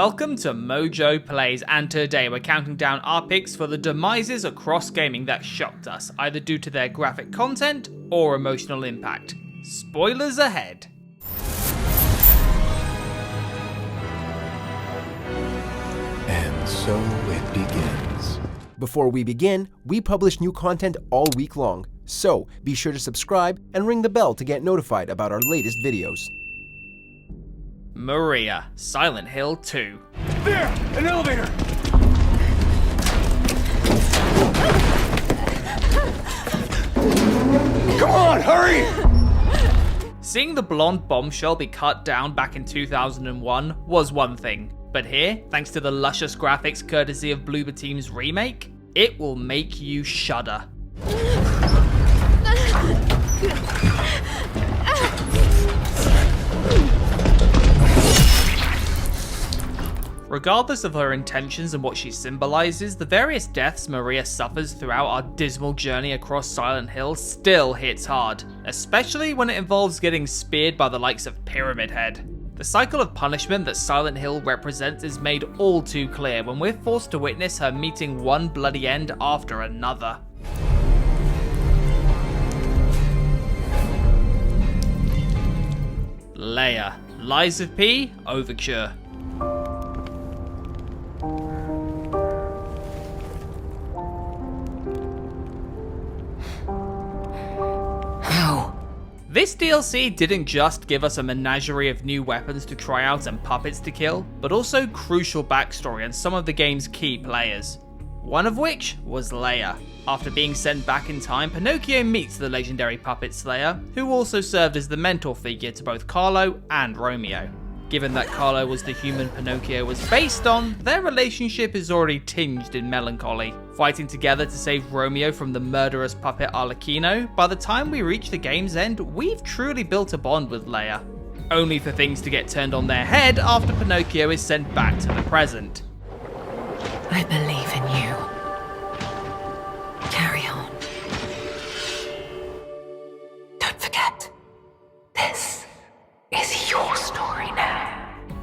Welcome to MojoPlays, and today we're counting down our picks for the demises across gaming that shocked us, either due to their graphic content or emotional impact. Spoilers ahead. And so it begins. Before we begin, we publish new content all week long, so be sure to subscribe and ring the bell to get notified about our latest videos. Maria, Silent Hill 2. There! An elevator! Come on, hurry! Seeing the blonde bombshell be cut down back in 2001 was one thing, but here, thanks to the luscious graphics courtesy of Bloober Team's remake, it will make you shudder. Regardless of her intentions and what she symbolizes, the various deaths Maria suffers throughout our dismal journey across Silent Hill still hits hard, especially when it involves getting speared by the likes of Pyramid Head. The cycle of punishment that Silent Hill represents is made all too clear when we're forced to witness her meeting one bloody end after another. Leia, Lies of P, Overture. This DLC didn't just give us a menagerie of new weapons to try out and puppets to kill, but also crucial backstory on some of the game's key players. One of which was Leia. After being sent back in time, Pinocchio meets the legendary puppet slayer, who also served as the mentor figure to both Carlo and Romeo. Given that Carlo was the human Pinocchio was based on, their relationship is already tinged in melancholy. Fighting together to save Romeo from the murderous puppet Arlecchino, by the time we reach the game's end, we've truly built a bond with Leia. Only for things to get turned on their head after Pinocchio is sent back to the present. I believe in you. Carry on. Don't forget, this is your story now.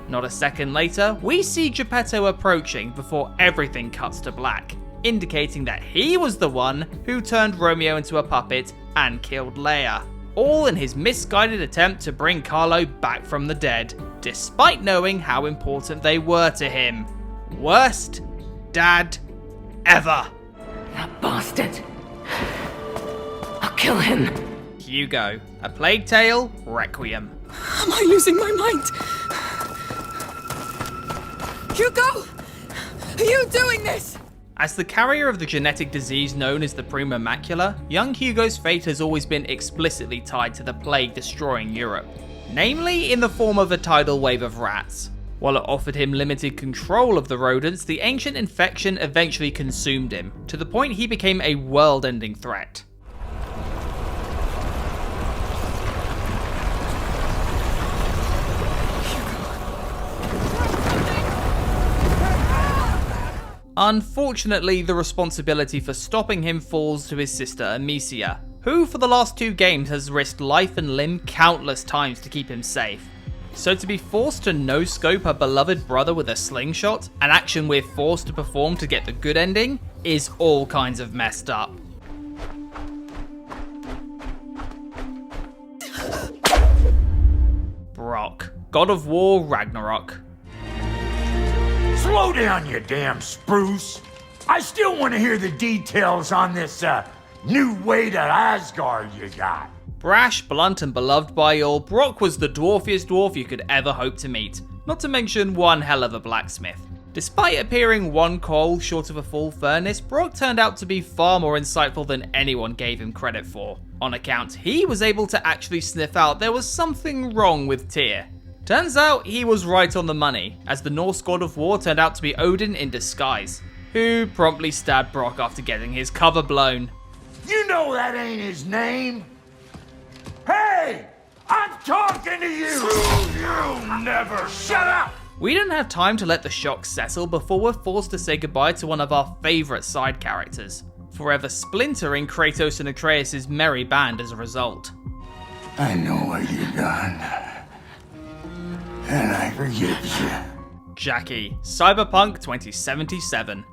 Not a second later, we see Geppetto approaching before everything cuts to black, indicating that he was the one who turned Romeo into a puppet and killed Leia, all in his misguided attempt to bring Carlo back from the dead, despite knowing how important they were to him. Worst dad ever. That bastard. I'll kill him. Hugo, A Plague Tale, Requiem. Am I losing my mind? Hugo! Are you doing this? As the carrier of the genetic disease known as the Prima Macula, young Hugo's fate has always been explicitly tied to the plague destroying Europe, namely in the form of a tidal wave of rats. While it offered him limited control of the rodents, the ancient infection eventually consumed him, to the point he became a world-ending threat. Unfortunately, the responsibility for stopping him falls to his sister Amicia, who for the last two games has risked life and limb countless times to keep him safe. So to be forced to no-scope her beloved brother with a slingshot, an action we're forced to perform to get the good ending, is all kinds of messed up. Brok, God of War Ragnarök. Slow down, you damn spruce! I still want to hear the details on this, new way to Asgard you got. Brash, blunt and beloved by all, Brok was the dwarfiest dwarf you could ever hope to meet, not to mention one hell of a blacksmith. Despite appearing one coal short of a full furnace, Brok turned out to be far more insightful than anyone gave him credit for, on account he was able to actually sniff out there was something wrong with Tyr. Turns out he was right on the money, as the Norse god of war turned out to be Odin in disguise, who promptly stabbed Brok after getting his cover blown. You know that ain't his name! Hey! I'm talking to you! You never shut up! We didn't have time to let the shock settle before we're forced to say goodbye to one of our favourite side characters, forever splintering Kratos and Atreus' merry band as a result. I know what you've done. And I forgive you. Jackie, Cyberpunk 2077.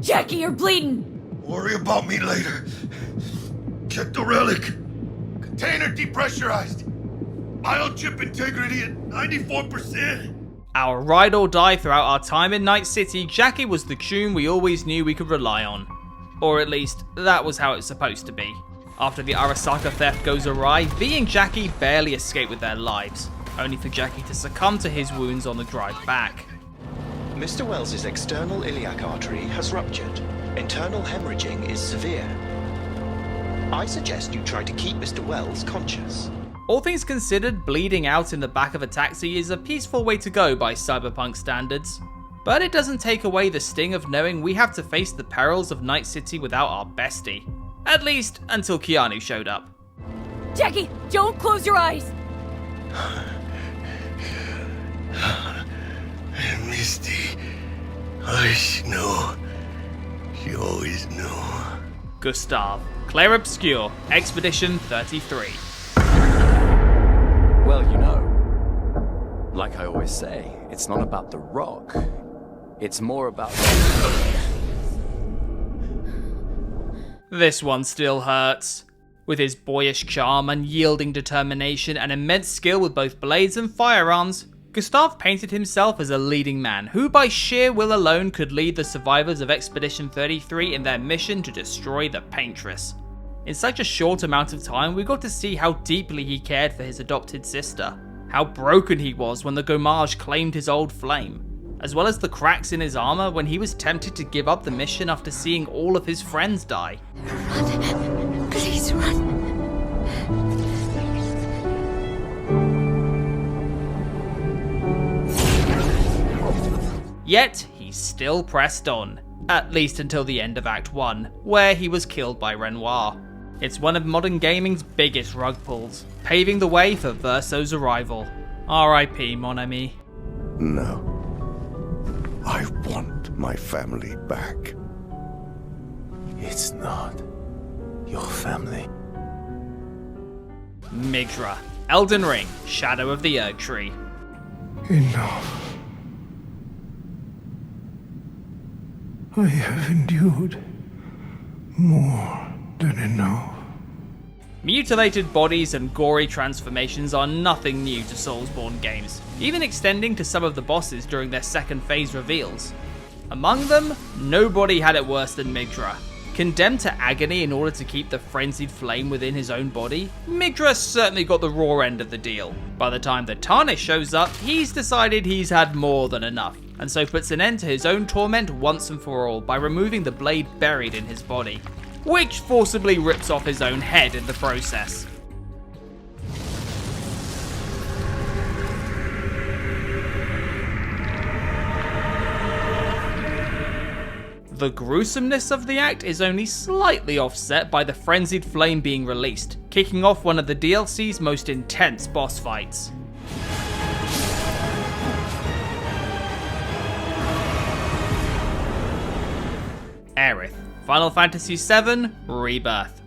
Jackie, you're bleeding! Worry about me later. Check the relic. Container depressurized. Biochip integrity at 94%. Our ride or die throughout our time in Night City, Jackie was the tune we always knew we could rely on. Or at least, that was how it's supposed to be. After the Arasaka theft goes awry, V and Jackie barely escape with their lives, only for Jackie to succumb to his wounds on the drive back. Mr. Wells's external iliac artery has ruptured. Internal hemorrhaging is severe. I suggest you try to keep Mr. Wells conscious. All things considered, bleeding out in the back of a taxi is a peaceful way to go by Cyberpunk standards. But it doesn't take away the sting of knowing we have to face the perils of Night City without our bestie. At least, until Keanu showed up. Jackie, don't close your eyes! Misty, I know. She always knew. Gustav, Claire Obscure, Expedition 33. Well, you know, like I always say, it's not about the rock. It's more about... This one still hurts. With his boyish charm, unyielding determination, and immense skill with both blades and firearms, Gustav painted himself as a leading man who by sheer will alone could lead the survivors of Expedition 33 in their mission to destroy the Paintress. In such a short amount of time, we got to see how deeply he cared for his adopted sister, how broken he was when the Gommage claimed his old flame, as well as the cracks in his armor when he was tempted to give up the mission after seeing all of his friends die. Run. Please run. Yet, he still pressed on, at least until the end of Act 1, where he was killed by Renoir. It's one of modern gaming's biggest rug pulls, paving the way for Verso's arrival. R.I.P. mon ami. No. I want my family back. It's not your family. Midra, Elden Ring, Shadow of the Erdtree. Enough. I have endured more than enough. Mutilated bodies and gory transformations are nothing new to Soulsborne games, even extending to some of the bosses during their second phase reveals. Among them, nobody had it worse than Midra. Condemned to agony in order to keep the frenzied flame within his own body, Midra certainly got the raw end of the deal. By the time the Tarnish shows up, he's decided he's had more than enough, and so puts an end to his own torment once and for all by removing the blade buried in his body, which forcibly rips off his own head in the process. The gruesomeness of the act is only slightly offset by the frenzied flame being released, kicking off one of the DLC's most intense boss fights. Aerith, Final Fantasy VII Rebirth.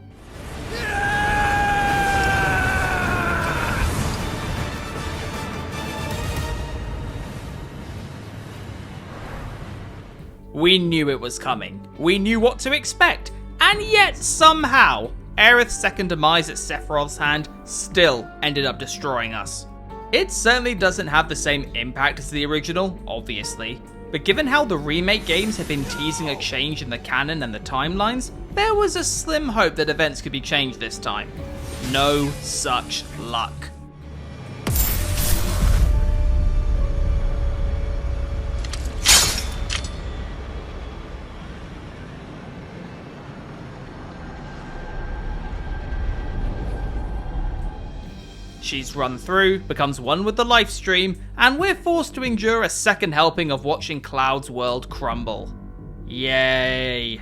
We knew it was coming, we knew what to expect, and yet somehow, Aerith's second demise at Sephiroth's hand still ended up destroying us. It certainly doesn't have the same impact as the original, obviously, but given how the remake games have been teasing a change in the canon and the timelines, there was a slim hope that events could be changed this time. No such luck. She's run through, becomes one with the life stream, and we're forced to endure a second helping of watching Cloud's world crumble. Yay.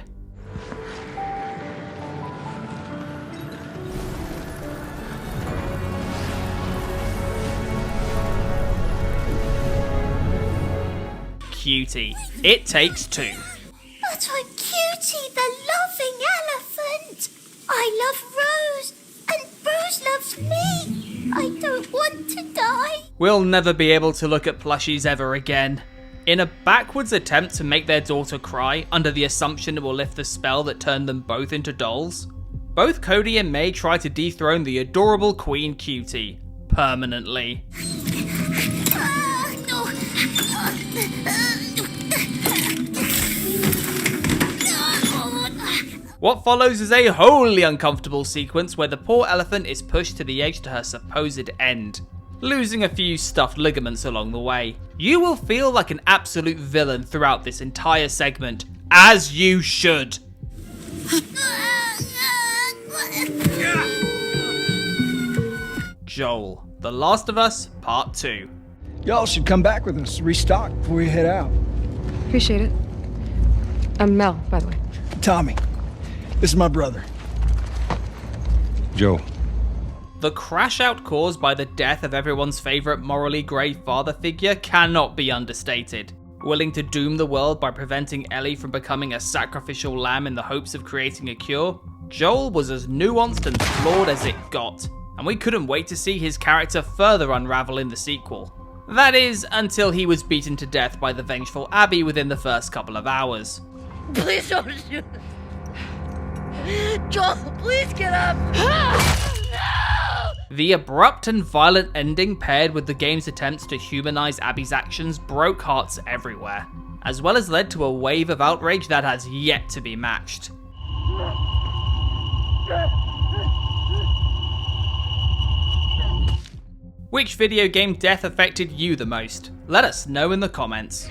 Cutie. It takes two. But I'm Cutie, the loving elephant. I love Rose, and Rose loves me. I don't want to die. We'll never be able to look at plushies ever again. In a backwards attempt to make their daughter cry, under the assumption it will lift the spell that turned them both into dolls, both Cody and May try to dethrone the adorable Queen Cutie, permanently. What follows is a wholly uncomfortable sequence where the poor elephant is pushed to the edge to her supposed end, losing a few stuffed ligaments along the way. You will feel like an absolute villain throughout this entire segment, as you should. Joel, The Last of Us Part 2. Y'all should come back with us, restock before we head out. Appreciate it. I'm Mel, by the way. Tommy, this is my brother. Joe. The crash out caused by the death of everyone's favourite morally grey father figure cannot be understated. Willing to doom the world by preventing Ellie from becoming a sacrificial lamb in the hopes of creating a cure, Joel was as nuanced and flawed as it got, and we couldn't wait to see his character further unravel in the sequel. That is, until he was beaten to death by the vengeful Abby within the first couple of hours. Please don't shoot. Joel, please get up. The abrupt and violent ending paired with the game's attempts to humanize Abby's actions broke hearts everywhere, as well as led to a wave of outrage that has yet to be matched. Which video game death affected you the most? Let us know in the comments.